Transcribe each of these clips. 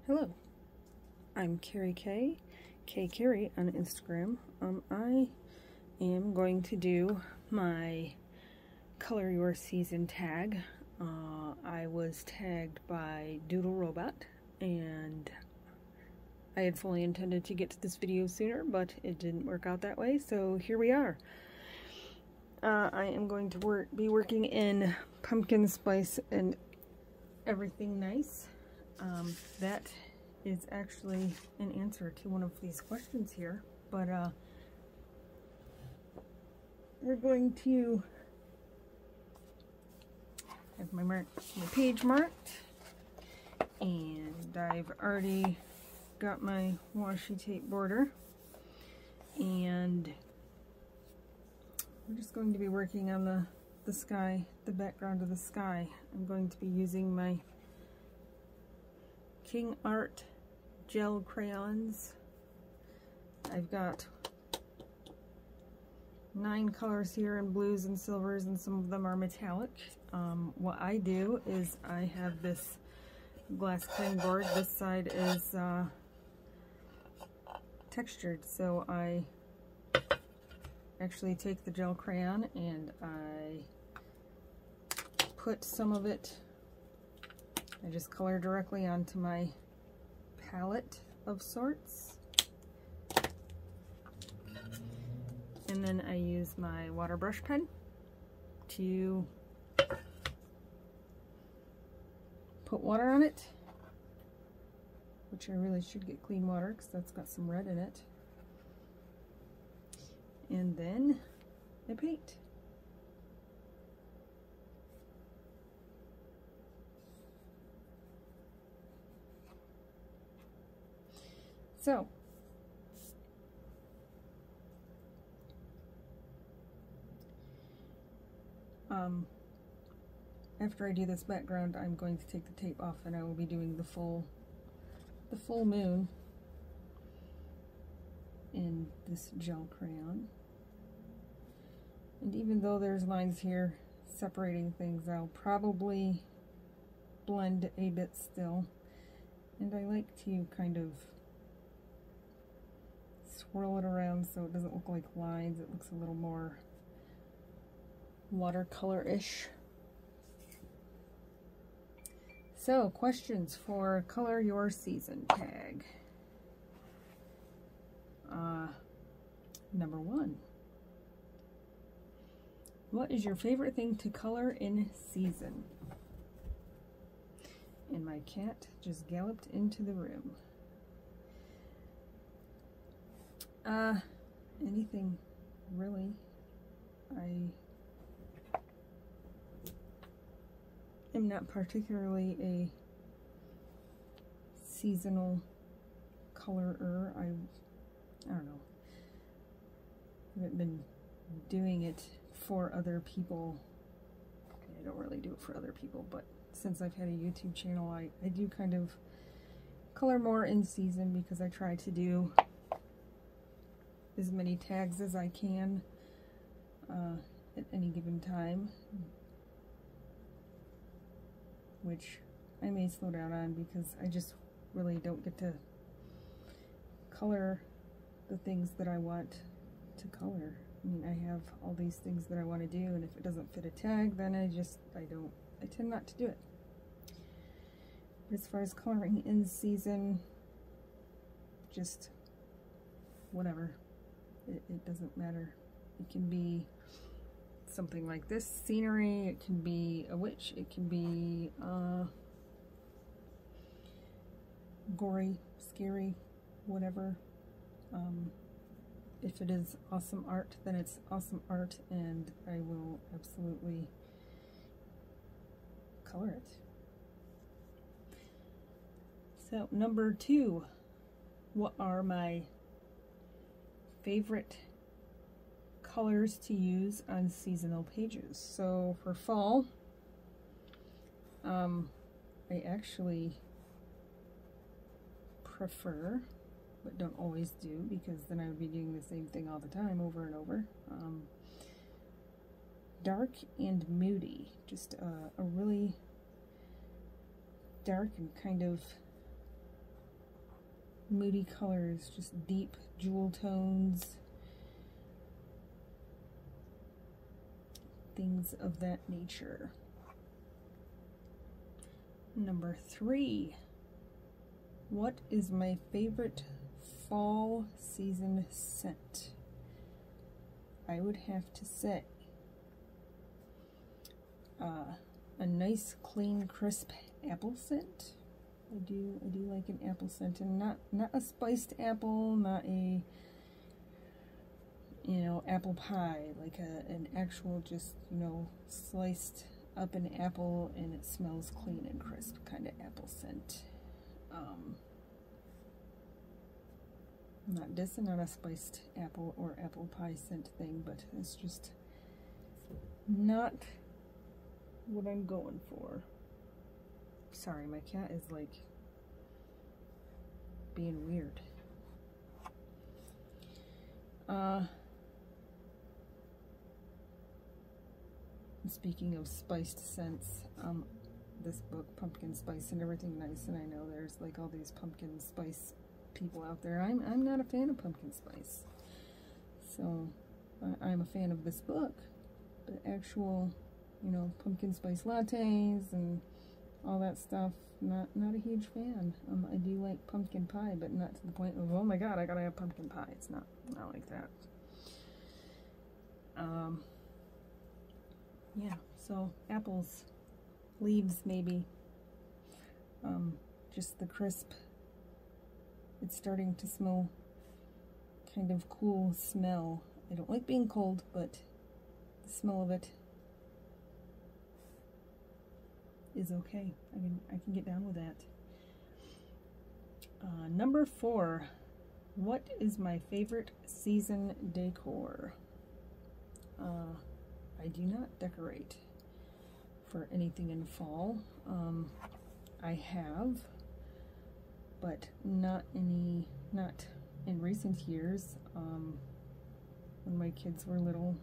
Hello, I'm Carrie K, Carrie on Instagram. I am going to do my Color Your Season tag. I was tagged by Doodle Robot, and I had fully intended to get to this video sooner, but it didn't work out that way, so here we are. I am going to be working in Pumpkin Spice and Everything Nice. That is actually an answer to one of these questions here, but we're going to have my page marked, and I've already got my washi tape border, and we're just going to be working on the sky, the background of the sky. I'm going to be using my King Art gel crayons. I've got 9 colors here in blues and silvers, and some of them are metallic. What I do is I have this glass cutting board. This side is textured, so I actually take the gel crayon and I put some of it, I just color directly onto my palette of sorts, and then I use my water brush pen to put water on it, which I really should get clean water because that's got some red in it, and then I paint. So, after I do this background, I'm going to take the tape off, and I will be doing the full moon in this gel crayon. And even though there's lines here separating things, I'll probably blend a bit still. And I like to kind of swirl it around so it doesn't look like lines, it looks a little more watercolor-ish. So, questions for Color Your Season tag. Number 1. What is your favorite thing to color in season? And my cat just galloped into the room. Anything really. I am not particularly a seasonal colorer. I don't know. I haven't been doing it for other people. I don't really do it for other people, but since I've had a YouTube channel, I do kind of color more in season because I try to do as many tags as I can at any given time, which I may slow down on because I just really don't get to color the things that I want to color. I mean, I have all these things that I want to do, and if it doesn't fit a tag, then I tend not to do it. But as far as coloring in season, just whatever. It doesn't matter. It can be something like this, scenery, it can be a witch, it can be gory, scary, whatever. If it is awesome art, then it's awesome art, and I will absolutely color it. So, number 2, what are my favorite colors to use on seasonal pages? So for fall, I actually prefer, but don't always do, because then I would be doing the same thing all the time over and over, dark and moody. Just a really dark and kind of moody colors, just deep jewel tones, things of that nature. Number 3, what is my favorite fall season scent? I would have to say a nice, clean, crisp apple scent. I do like an apple scent, and not a spiced apple, not a, you know, apple pie, like an actual just, you know, sliced up an apple and it smells clean and crisp kind of apple scent. Not dissing on a spiced apple or apple pie scent thing, but it's just not what I'm going for. Sorry, my cat is like being weird. Speaking of spiced scents, this book, Pumpkin Spice and Everything Nice, and I know there's like all these pumpkin spice people out there. I'm not a fan of pumpkin spice, so I'm a fan of this book, but actual, you know, pumpkin spice lattes and all that stuff, not a huge fan. I do like pumpkin pie, but not to the point of, oh my god, I gotta have pumpkin pie. It's not like that. Yeah, so apples, leaves maybe, just the crisp, it's starting to smell kind of cool smell. I don't like being cold, but the smell of it is okay. I can get down with that. Number 4, what is my favorite season decor? I do not decorate for anything in fall. I have, but not in recent years. When my kids were little,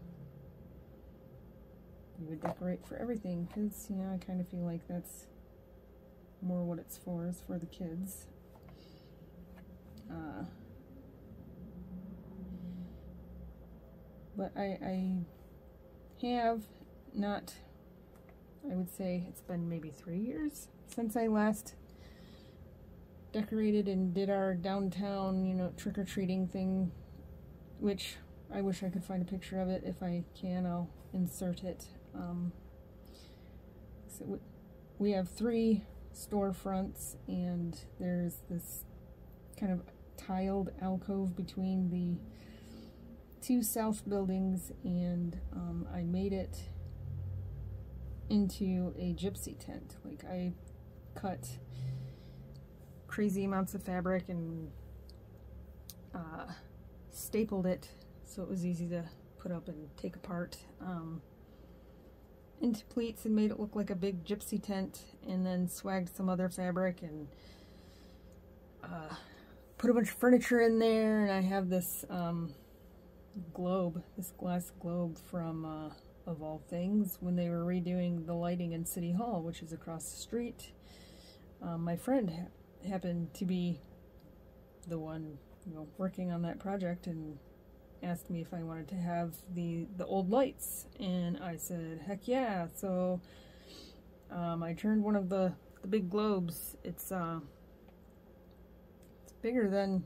we would decorate for everything, because, you know, I kind of feel like that's more what it's for, is for the kids. But I have not, I would say it's been maybe 3 years since I last decorated and did our downtown, you know, trick-or-treating thing, which I wish I could find a picture of it. If I can, I'll insert it. So we have 3 storefronts, and there's this kind of tiled alcove between the 2 south buildings, and I made it into a gypsy tent. Like, I cut crazy amounts of fabric and stapled it so it was easy to put up and take apart into pleats, and made it look like a big gypsy tent, and then swagged some other fabric and put a bunch of furniture in there. And I have this globe, this glass globe from of all things, when they were redoing the lighting in City Hall, which is across the street. My friend happened to be the one, you know, working on that project, and asked me if I wanted to have the old lights, and I said heck yeah. So I turned one of the big globes. It's bigger than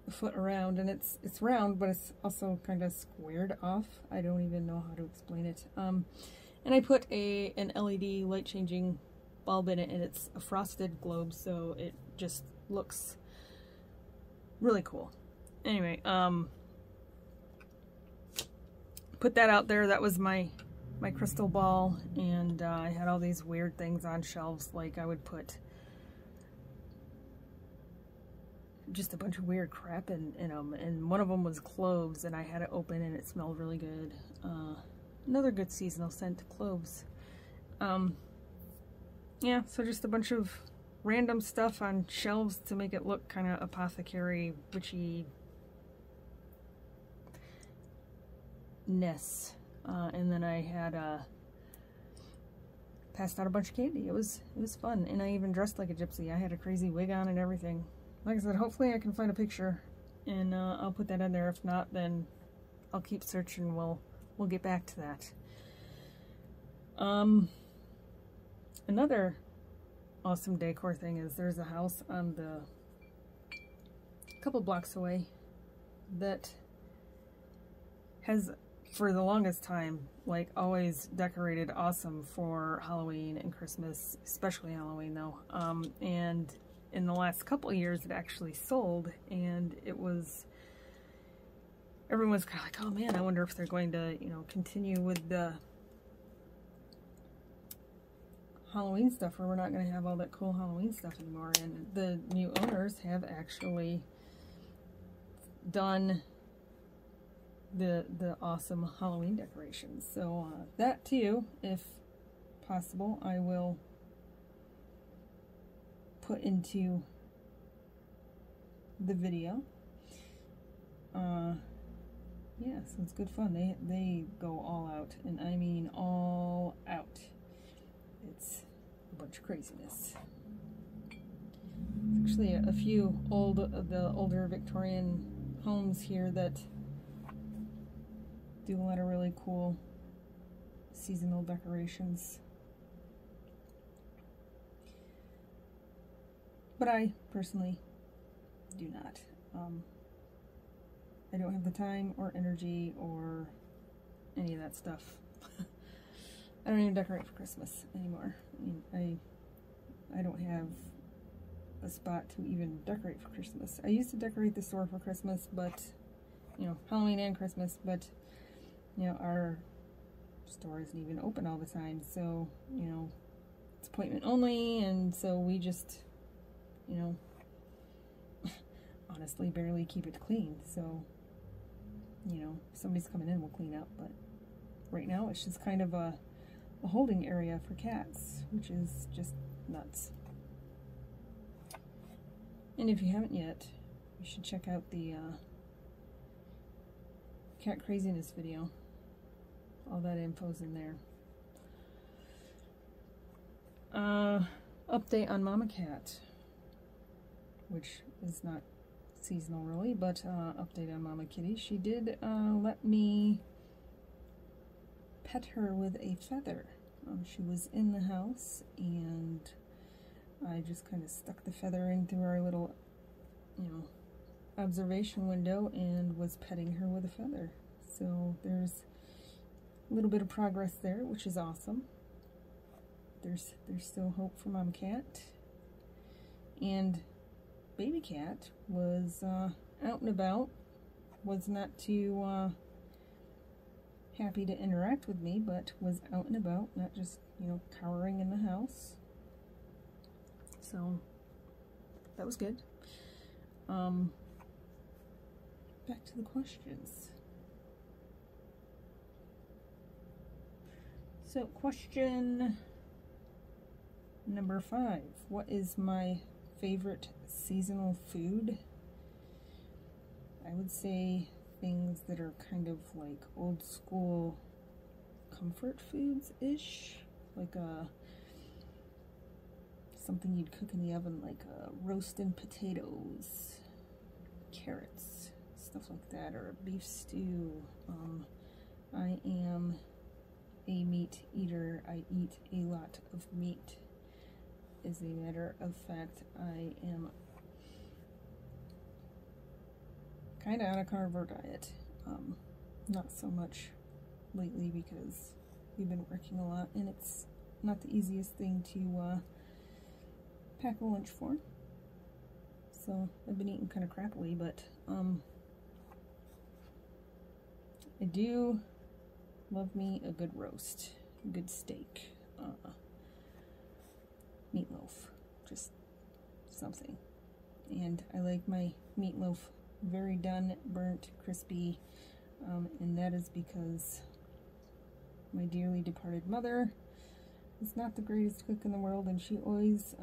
a foot around, and it's round, but it's also kind of squared off. I don't even know how to explain it. And I put an LED light changing bulb in it, and it's a frosted globe, so it just looks really cool. Anyway, put that out there. That was my crystal ball, and I had all these weird things on shelves. Like, I would put just a bunch of weird crap in them, and one of them was cloves, and I had it open and it smelled really good. Another good seasonal scent, cloves. Yeah, so just a bunch of random stuff on shelves to make it look kind of apothecary, witchy ness. And then I had passed out a bunch of candy. It was fun, and I even dressed like a gypsy. I had a crazy wig on and everything. like I said, hopefully I can find a picture and I'll put that in there. If not, then I'll keep searching. We'll get back to that. Another awesome decor thing is there's a house on the couple blocks away that has, for the longest time, like always decorated awesome for Halloween and Christmas, especially Halloween though. And in the last couple of years it actually sold, and it was, everyone's kind of like, oh man, I wonder if they're going to, you know, continue with the Halloween stuff, or we're not going to have all that cool Halloween stuff anymore. And the new owners have actually done the awesome Halloween decorations. So that too, if possible, I will put into the video. Yeah, so it's good fun. They go all out, and I mean all out. It's a bunch of craziness. There's actually a few the older Victorian homes here that do a lot of really cool seasonal decorations. But I personally do not. I don't have the time or energy or any of that stuff. I don't even decorate for Christmas anymore. I mean, I don't have a spot to even decorate for Christmas. I used to decorate the store for Christmas, but, you know, Halloween and Christmas, but, you know, our store isn't even open all the time, so, you know, it's appointment only, and so we just, you know, honestly barely keep it clean. So, you know, if somebody's coming in, we'll clean up, but right now it's just kind of a holding area for cats, which is just nuts. And if you haven't yet, you should check out the cat craziness video. All that info's in there. Update on Mama Cat, which is not seasonal really, but update on Mama Kitty. She did let me pet her with a feather. She was in the house, and I just kind of stuck the feather in through our little, you know, observation window and was petting her with a feather. So there's a little bit of progress there, which is awesome. There's still hope for Mama Cat. And Baby Cat was out and about, was not too happy to interact with me, but was out and about, not just, you know, cowering in the house. So that was good. Back to the questions. So question number 5. What is my favorite seasonal food? I would say things that are kind of like old school comfort foods-ish, like something you'd cook in the oven, like roasted potatoes, carrots, stuff like that, or a beef stew. I am a meat eater. I eat a lot of meat. As a matter of fact, I am kind of on a carnivore diet. Not so much lately because we've been working a lot, and it's not the easiest thing to pack a lunch for. So I've been eating kind of crappily, but I do love me a good roast, a good steak, meatloaf, just something. And I like my meatloaf very done, burnt, crispy, and that is because my dearly departed mother is not the greatest cook in the world, and she always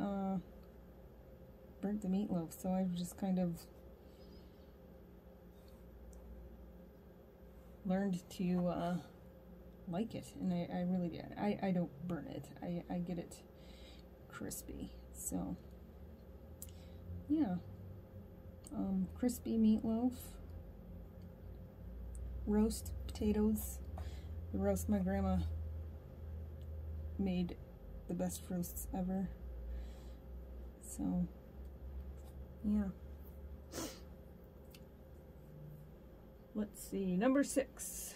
burnt the meatloaf, so I've just kind of learned to like it, and I really did. I don't burn it. I get it crispy. So yeah, crispy meatloaf, roast potatoes. The roast my grandma made the best roasts ever. So, yeah. Let's see, number 6.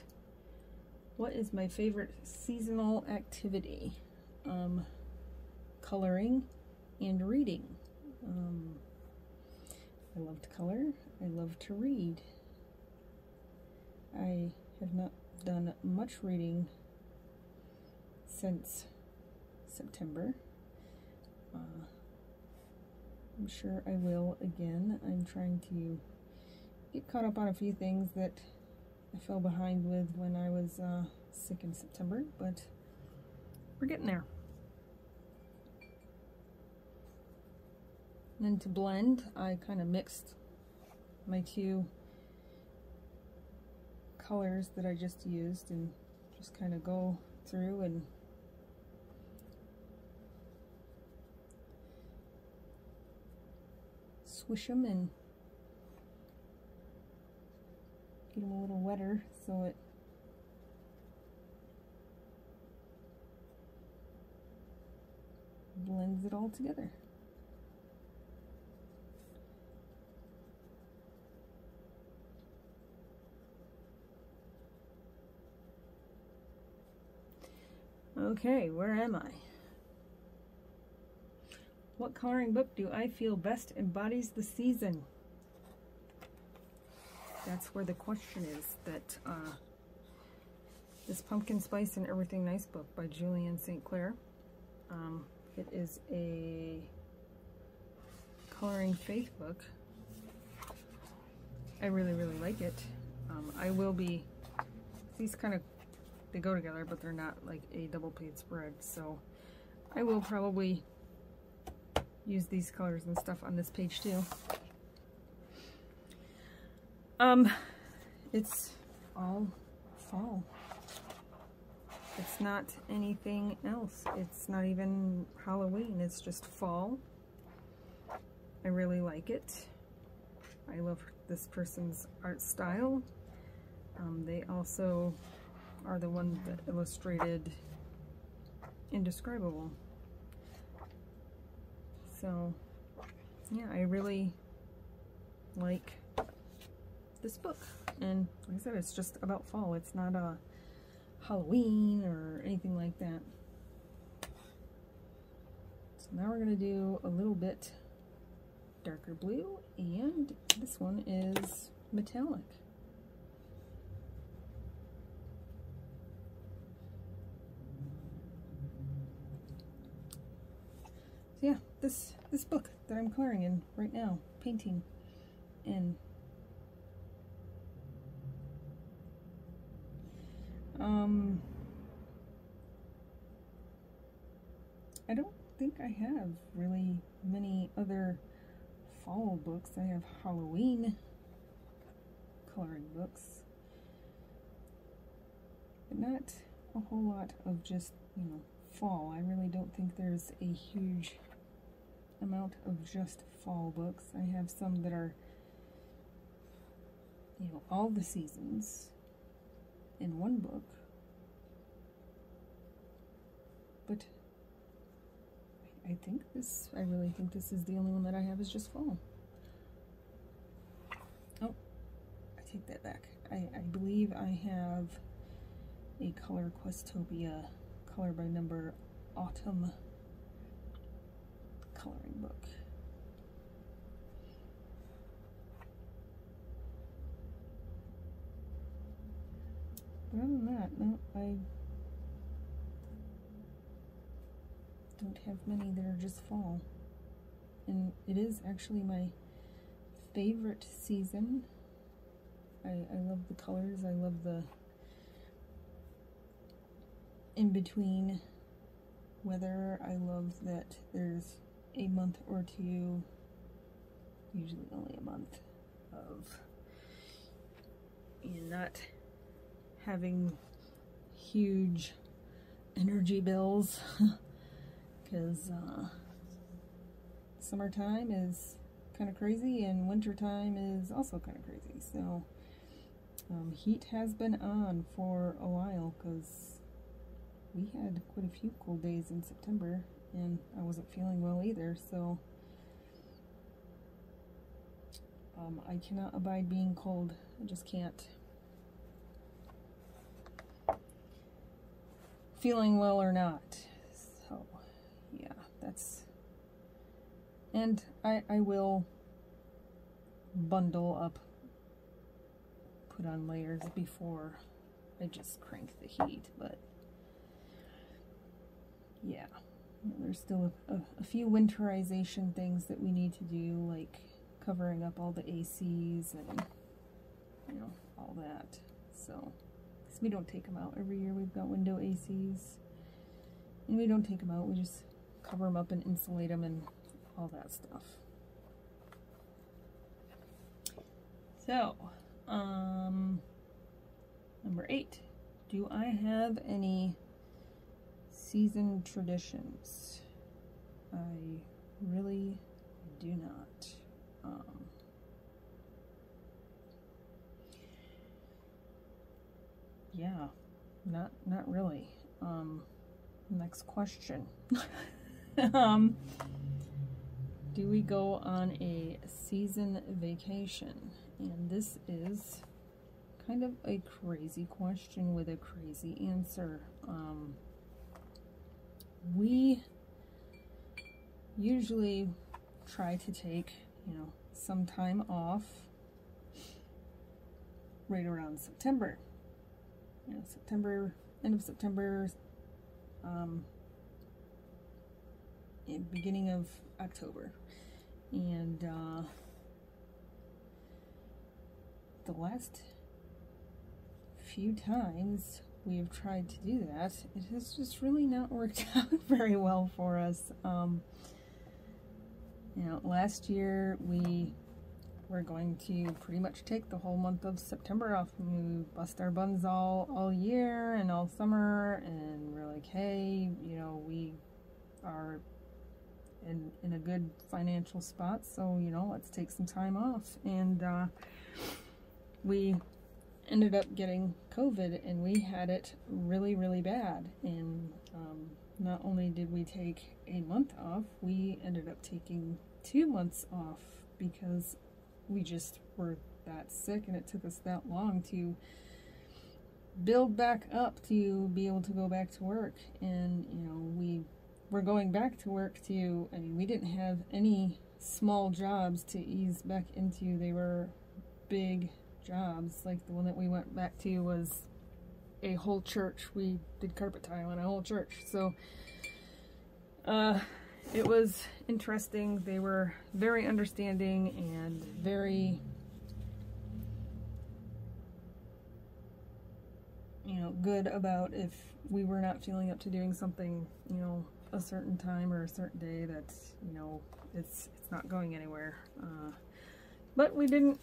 What is my favorite seasonal activity? Coloring and reading. I love to color. I love to read. I have not done much reading since September. I'm sure I will again. I'm trying to get caught up on a few things that I fell behind with when I was sick in September, but we're getting there. And then to blend, I kind of mixed my 2 colors that I just used and just kind of go through and swish them and get them a little wetter so it blends it all together. Okay, where am I? What coloring book do I feel best embodies the season? That's where the question is. That this Pumpkin Spice and Everything Nice book by Julian St. Clair. It is a coloring faith book. I really, really like it. I will be, these kind of, they go together, but they're not like a double page spread, so I will probably use these colors and stuff on this page too. It's all fall. It's not anything else. It's not even Halloween. It's just fall. I really like it. I love this person's art style. They also are the one that illustrated Indescribable. So, yeah, I really like this book. And like I said, it's just about fall. It's not a Halloween or anything like that. So now we're going to do a little bit darker blue, and this one is metallic. So yeah, this book that I'm coloring in right now, painting in. I don't think I have really many other fall books. I have Halloween coloring books, but not a whole lot of just, you know, fall. I really don't think there's a huge amount of just fall books. I have some that are, you know, all the seasons in one book, but I really think this is the only one that I have is just fall. Oh, I take that back. I believe I have a Color Questopia color by number autumn coloring book. But other than that, no, I don't have many that are just fall. And it is actually my favorite season. I love the colors. I love the in-between weather. I love that there's a month or two, usually only a month, of not having huge energy bills, because summertime is kind of crazy, and wintertime is also kind of crazy. So heat has been on for a while because we had quite a few cold days in September, and I wasn't feeling well either. So I cannot abide being cold. I just can't. Feeling well or not. So yeah, that's, and I will bundle up, put on layers before I just crank the heat, but yeah, there's still a few winterization things that we need to do, like covering up all the ACs and, you know, all that. So, because we don't take them out every year, we've got window ACs, and we don't take them out, we just cover them up and insulate them and all that stuff. So, number 8, do I have any season traditions? I really do not. Yeah, not really. Next question. Do we go on a season vacation? And this is kind of a crazy question with a crazy answer. We usually try to take, you know, some time off right around September. You know, September, end of September, beginning of October. And the last few times we have tried to do that, it has just really not worked out very well for us. You know, last year we were going to pretty much take the whole month of September off. We bust our buns all year and all summer, and we're like, hey, you know, we are in a good financial spot, so, you know, let's take some time off. And we ended up getting COVID, and we had it really, really bad. And not only did we take a month off, we ended up taking 2 months off because we just were that sick, and it took us that long to build back up to be able to go back to work. And, you know, we were going back to work too. I mean, we didn't have any small jobs to ease back into. They were big jobs. Like the one that we went back to was a whole church. We did carpet tile on a whole church. So it was interesting. They were very understanding and very, you know, good about if we were not feeling up to doing something, you know, a certain time or a certain day, that, you know, it's not going anywhere. But we didn't,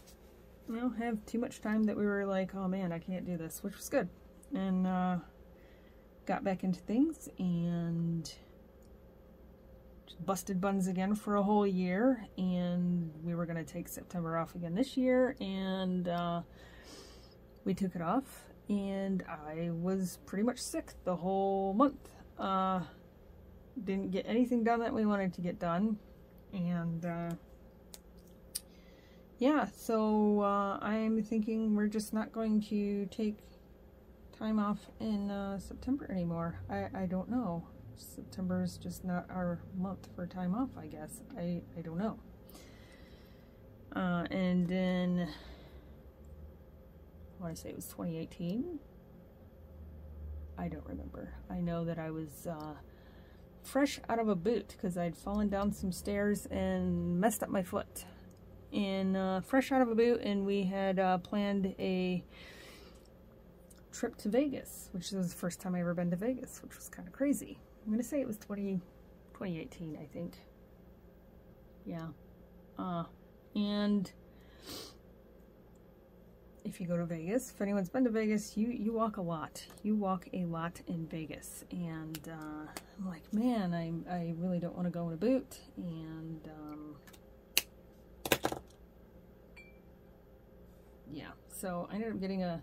you know, have too much time that we were like, oh man, I can't do this, which was good. And got back into things and just busted buns again for a whole year. And we were going to take September off again this year, and we took it off, and I was pretty much sick the whole month. Didn't get anything done that we wanted to get done. And yeah, so I'm thinking we're just not going to take time off in September anymore. I don't know. September is just not our month for time off, I guess. I don't know. And then I want to say it was 2018. I don't remember. I know that I was fresh out of a boot because I'd fallen down some stairs and messed up my foot. And fresh out of a boot, and we had planned a trip to Vegas, which was the first time I ever been to Vegas, which was kind of crazy. I'm going to say it was 2018, I think. Yeah. And if you go to Vegas, if anyone's been to Vegas, you walk a lot. You walk a lot in Vegas. And I'm like, man, I really don't want to go in a boot. And yeah, so I ended up getting a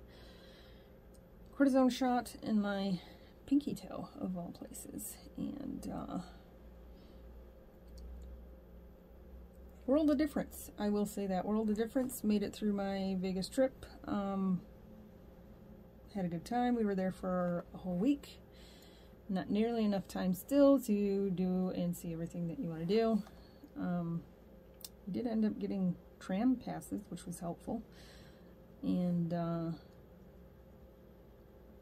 cortisone shot in my pinky toe, of all places, and world of difference. I will say that, world of difference. Made it through my Vegas trip. Had a good time. We were there for a whole week. Not nearly enough time still to do and see everything that you want to do. We did end up getting tram passes, which was helpful, and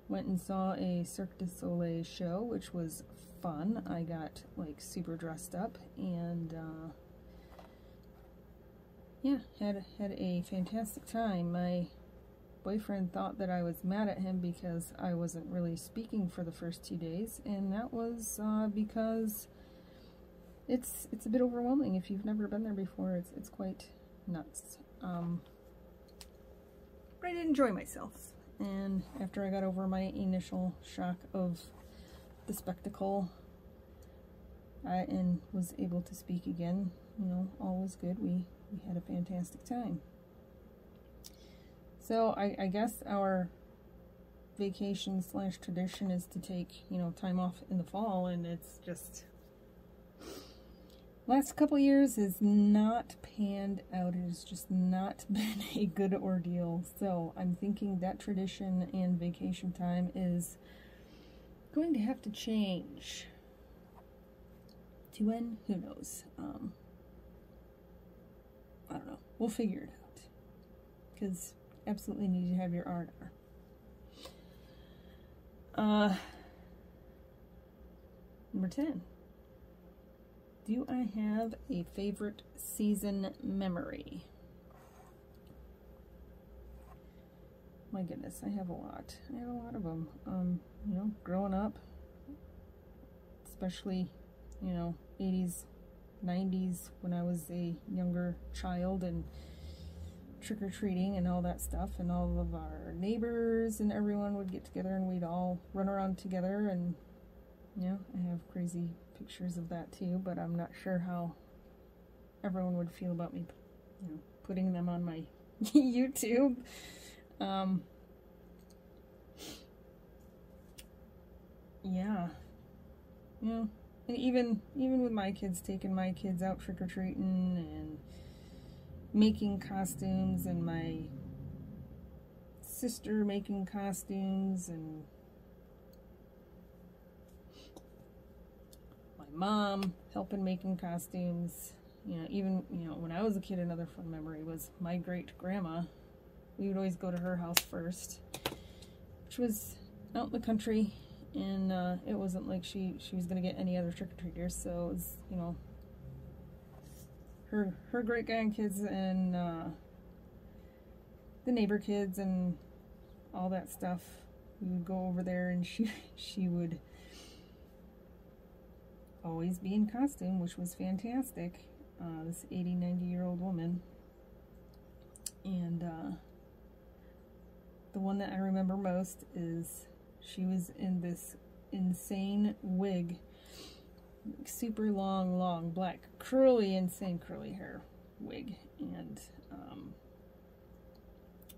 went and saw a Cirque du Soleil show, which was fun. I got like super dressed up, and yeah, had a fantastic time. My boyfriend thought that I was mad at him because I wasn't really speaking for the first 2 days, and that was because it's a bit overwhelming if you've never been there before. It's quite nuts. But I did enjoy myself, and after I got over my initial shock of the spectacle, and was able to speak again, you know, all was good. We had a fantastic time. So I guess our vacation / tradition is to take, you know, time off in the fall, and it's just, last couple years has not panned out. It has just not been a good ordeal. So I'm thinking that tradition and vacation time is going to have to change. To when? Who knows? I don't know. We'll figure it out. Because absolutely need to have your R&R. Number 10. Do I have a favorite season memory? My goodness, I have a lot. I have a lot of them. You know, growing up, especially, you know, 80s, 90s, when I was a younger child, and trick-or-treating and all that stuff, and all of our neighbors and everyone would get together and we'd all run around together, and yeah, I have crazy pictures of that too, but I'm not sure how everyone would feel about me, you know, putting them on my YouTube. Yeah, and even with my kids, taking my kids out trick-or-treating and making costumes, and my sister making costumes, and my mom helping making costumes. You know, even, you know, when I was a kid, another fun memory was my great-grandma. We would always go to her house first, which was out in the country, and it wasn't like she was going to get any other trick-or-treaters, so it was, you know, her great-grandkids and the neighbor kids and all that stuff. We would go over there, and she would always be in costume, which was fantastic. This 80-90-year-old woman. And the one that I remember most is she was in this insane wig, super long black insane curly hair wig, and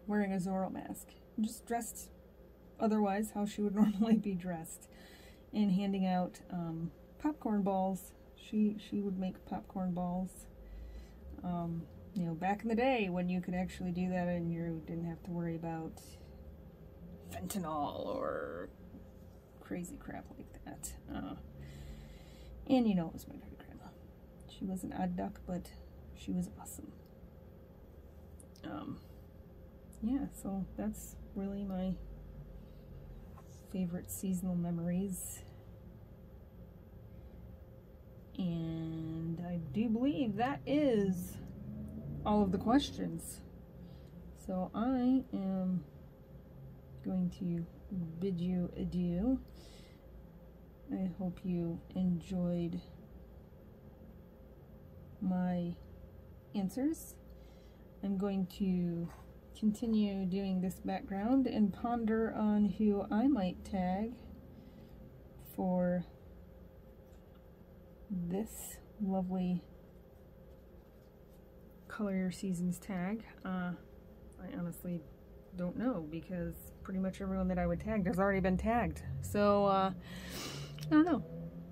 wearing a Zorro mask, just dressed otherwise how she would normally be dressed, and handing out popcorn balls. She would make popcorn balls. You know, back in the day when you could actually do that and you didn't have to worry about fentanyl or crazy crap like that. And you know, it was my great-grandma. She was an odd duck, but she was awesome. Yeah, so that's really my favorite seasonal memories. And I do believe that is all of the questions. So I am going to bid you adieu. I hope you enjoyed my answers. I'm going to continue doing this background and ponder on who I might tag for this lovely Color Your Seasons tag. I honestly don't know, because pretty much everyone that I would tag has already been tagged. So, I don't know.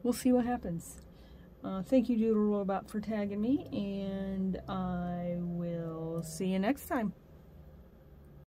We'll see what happens. Thank you, Doodle Robot, for tagging me, and I will see you next time.